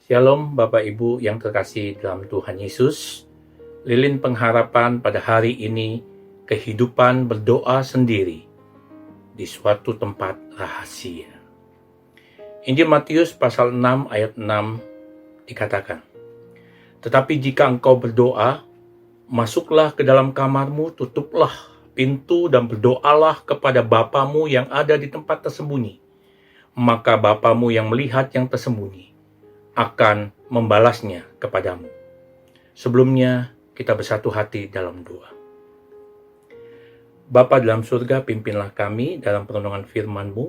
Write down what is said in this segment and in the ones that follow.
Shalom Bapak Ibu yang terkasih dalam Tuhan Yesus. Lilin pengharapan pada hari ini, kehidupan berdoa sendiri di suatu tempat rahasia. Injil Matius pasal 6 ayat 6 dikatakan, "Tetapi jika engkau berdoa, masuklah ke dalam kamarmu, tutuplah pintu dan berdoalah kepada Bapamu yang ada di tempat tersembunyi. Maka Bapamu yang melihat yang tersembunyi akan membalasnya kepadamu." Sebelumnya, kita bersatu hati dalam doa. Bapa dalam surga, pimpinlah kami dalam perenungan firman-Mu,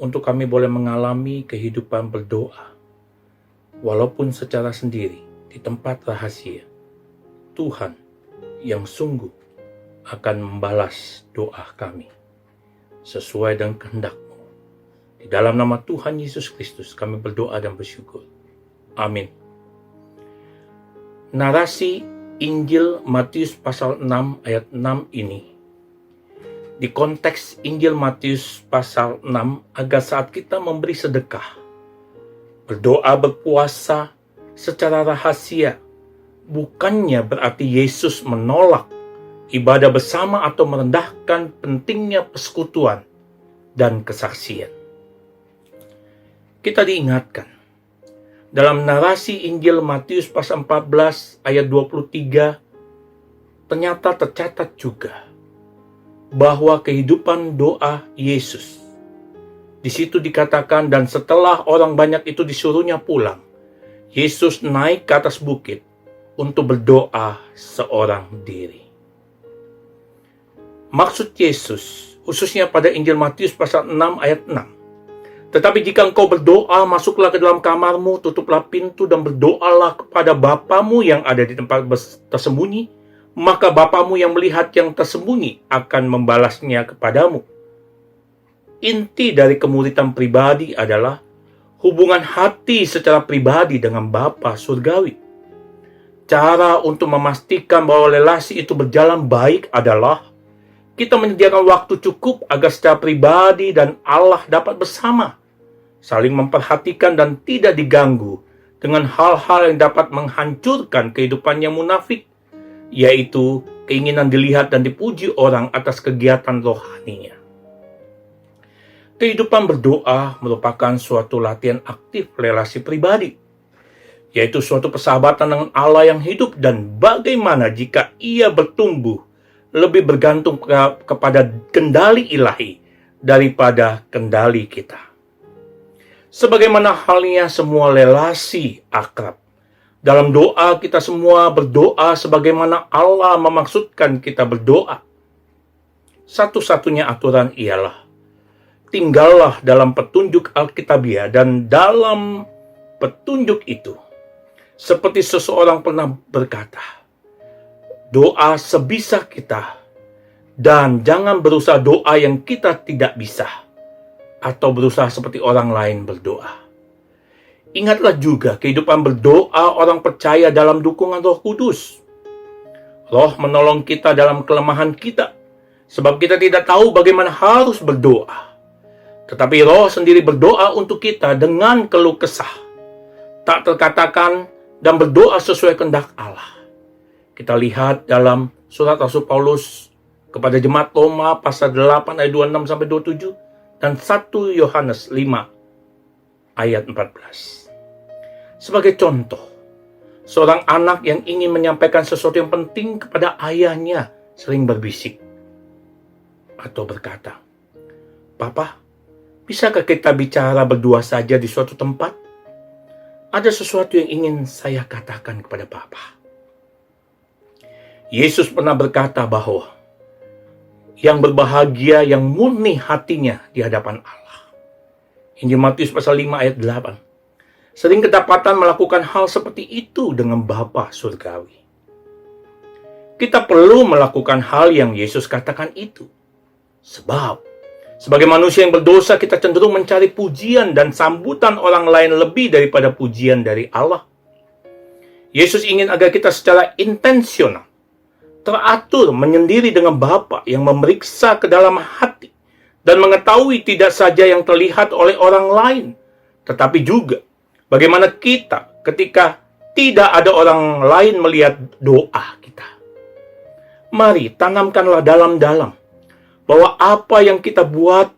untuk kami boleh mengalami kehidupan berdoa, walaupun secara sendiri di tempat rahasia. Tuhan yang sungguh akan membalas doa kami, sesuai dengan kehendak-Mu. Di dalam nama Tuhan Yesus Kristus kami berdoa dan bersyukur. Amin. Narasi Injil Matius pasal 6 ayat 6 ini di konteks Injil Matius pasal 6 agar saat kita memberi sedekah, berdoa, berpuasa secara rahasia, bukannya berarti Yesus menolak ibadah bersama atau merendahkan pentingnya persekutuan dan kesaksian. Kita diingatkan dalam narasi Injil Matius pasal 14 ayat 23, ternyata tercatat juga bahwa kehidupan doa Yesus. Di situ dikatakan, dan setelah orang banyak itu disuruhnya pulang, Yesus naik ke atas bukit untuk berdoa seorang diri. Maksud Yesus, khususnya pada Injil Matius pasal 6 ayat 6, "Tetapi jika engkau berdoa, masuklah ke dalam kamarmu, tutuplah pintu dan berdoalah kepada Bapamu yang ada di tempat tersembunyi, maka Bapamu yang melihat yang tersembunyi akan membalasnya kepadamu." Inti dari kemuritan pribadi adalah hubungan hati secara pribadi dengan Bapa Surgawi. Cara untuk memastikan bahwa relasi itu berjalan baik adalah kita menyediakan waktu cukup agar secara pribadi dan Allah dapat bersama, saling memperhatikan dan tidak diganggu dengan hal-hal yang dapat menghancurkan kehidupannya munafik, yaitu keinginan dilihat dan dipuji orang atas kegiatan rohaninya. Kehidupan berdoa merupakan suatu latihan aktif relasi pribadi, yaitu suatu persahabatan dengan Allah yang hidup, dan bagaimana jika ia bertumbuh lebih bergantung kepada kendali ilahi daripada kendali kita. Sebagaimana halnya semua relasi akrab, dalam doa kita semua berdoa sebagaimana Allah memaksudkan kita berdoa. Satu-satunya aturan ialah, tinggallah dalam petunjuk Alkitabiah, dan dalam petunjuk itu, seperti seseorang pernah berkata, doa sebisa kita, dan jangan berusaha doa yang kita tidak bisa, atau berusaha seperti orang lain berdoa. Ingatlah juga kehidupan berdoa orang percaya dalam dukungan Roh Kudus. Roh menolong kita dalam kelemahan kita, sebab kita tidak tahu bagaimana harus berdoa. Tetapi Roh sendiri berdoa untuk kita dengan keluh kesah, tak terkatakan, dan berdoa sesuai kehendak Allah. Kita lihat dalam surat Rasul Paulus kepada jemaat Roma pasal 8 ayat 26-27 dan 1 Yohanes 5 ayat 14. Sebagai contoh, seorang anak yang ingin menyampaikan sesuatu yang penting kepada ayahnya sering berbisik atau berkata, "Papa, bisakah kita bicara berdua saja di suatu tempat? Ada sesuatu yang ingin saya katakan kepada Papa." Yesus pernah berkata bahwa yang berbahagia yang murni hatinya di hadapan Allah. Injil Matius pasal 5 ayat 8. Sering kedapatan melakukan hal seperti itu dengan Bapa Surgawi. Kita perlu melakukan hal yang Yesus katakan itu. Sebab sebagai manusia yang berdosa, kita cenderung mencari pujian dan sambutan orang lain lebih daripada pujian dari Allah. Yesus ingin agar kita secara intensional, teratur, menyendiri dengan Bapa yang memeriksa ke dalam hati dan mengetahui tidak saja yang terlihat oleh orang lain, tetapi juga bagaimana kita ketika tidak ada orang lain melihat doa kita. Mari tanamkanlah dalam-dalam bahwa apa yang kita buat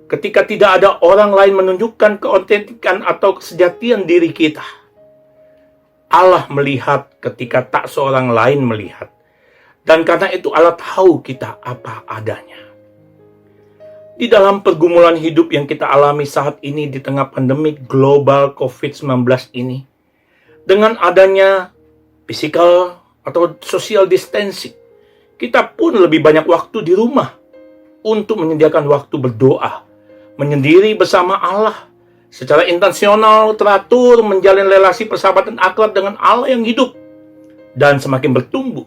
ketika tidak ada orang lain menunjukkan keautentikan atau kesejatian diri kita, Allah melihat ketika tak seorang lain melihat. Dan karena itu Allah tahu kita apa adanya. Di dalam pergumulan hidup yang kita alami saat ini di tengah pandemi global COVID-19 ini, dengan adanya physical atau social distancing, kita pun lebih banyak waktu di rumah untuk menyediakan waktu berdoa, menyendiri bersama Allah, secara intensional, teratur, menjalin relasi persahabatan akrab dengan Allah yang hidup, dan semakin bertumbuh,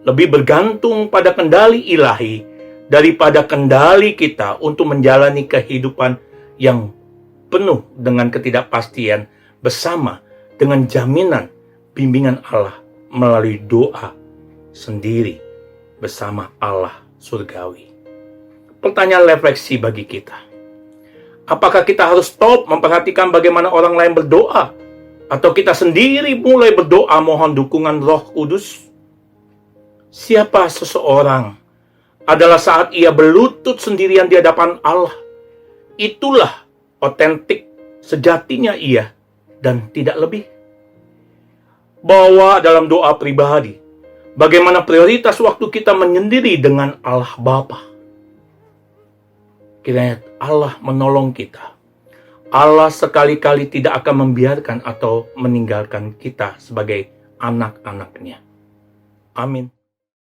lebih bergantung pada kendali ilahi, daripada kendali kita untuk menjalani kehidupan yang penuh dengan ketidakpastian bersama dengan jaminan bimbingan Allah melalui doa sendiri bersama Allah surgawi. Pertanyaan refleksi bagi kita. Apakah kita harus stop memperhatikan bagaimana orang lain berdoa? Atau kita sendiri mulai berdoa mohon dukungan Roh Kudus? Siapa seseorang adalah saat ia berlutut sendirian di hadapan Allah. Itulah otentik sejatinya ia dan tidak lebih. Bawa dalam doa pribadi bagaimana prioritas waktu kita menyendiri dengan Allah Bapa. Kiranya Allah menolong kita. Allah sekali-kali tidak akan membiarkan atau meninggalkan kita sebagai anak-anaknya. Amin.